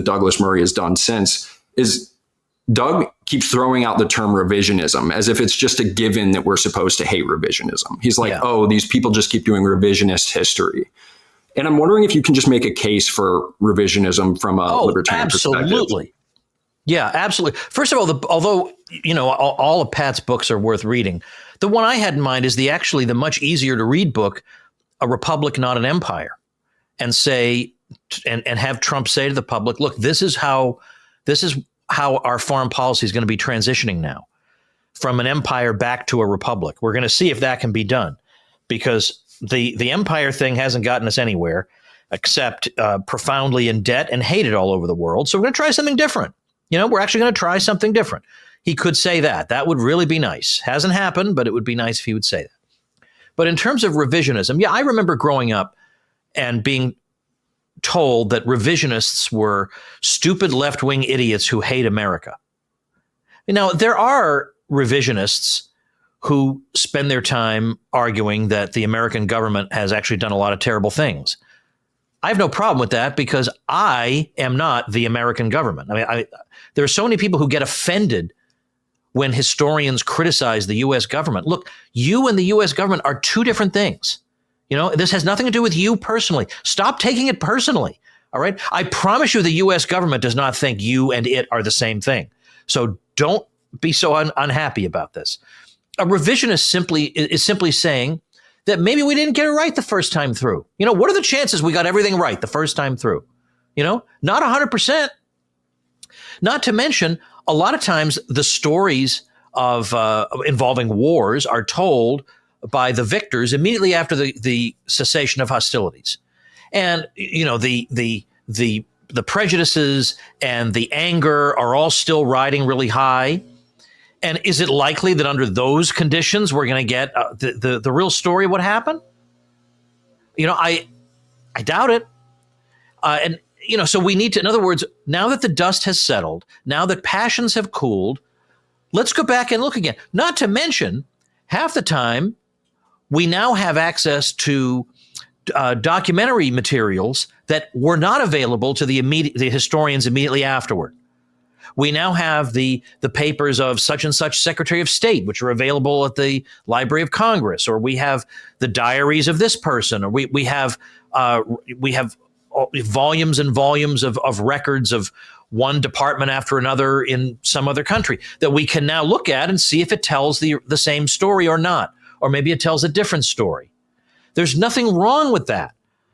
Douglas Murray has done since is Doug keeps throwing out the term revisionism as if it's just a given that we're supposed to hate revisionism. He's like, oh, these people just keep doing revisionist history. And I'm wondering if you can just make a case for revisionism from a libertarian perspective. Absolutely. Yeah, absolutely. First of all, although, all of Pat's books are worth reading, the one I had in mind is the much easier to read book, A Republic, Not an Empire, and say, and have Trump say to the public, look, this is how our foreign policy is going to be transitioning now from an empire back to a republic. We're going to see if that can be done, because the empire thing hasn't gotten us anywhere except profoundly in debt and hated all over the world. So we're going to try something different. We're actually going to try something different. He could say that. That would really be nice. Hasn't happened, but it would be nice if he would say that. But in terms of revisionism, I remember growing up and being told that revisionists were stupid left-wing idiots who hate America. Now, there are revisionists who spend their time arguing that the American government has actually done a lot of terrible things. I have no problem with that, because I am not the American government. I mean, there are so many people who get offended when historians criticize the U.S. government. Look, you and the U.S. government are two different things. This has nothing to do with you personally. Stop taking it personally. All right. I promise you the U.S. government does not think you and it are the same thing. So don't be so unhappy about this. A revisionist is simply saying that maybe we didn't get it right the first time through. What are the chances we got everything right the first time through? Not 100%. Not to mention, a lot of times the stories of involving wars are told by the victors immediately after the cessation of hostilities. And, the prejudices and the anger are all still riding really high. And is it likely that under those conditions, we're going to get the real story of what happened? I doubt it. So we need to, in other words, now that the dust has settled, now that passions have cooled, let's go back and look again. Not to mention, half the time, we now have access to documentary materials that were not available to the historians immediately afterward. We now have the papers of such and such Secretary of State, which are available at the Library of Congress, or we have the diaries of this person, or we have volumes and volumes of records of one department after another in some other country that we can now look at and see if it tells the same story or not, or maybe it tells a different story. There's nothing wrong with that.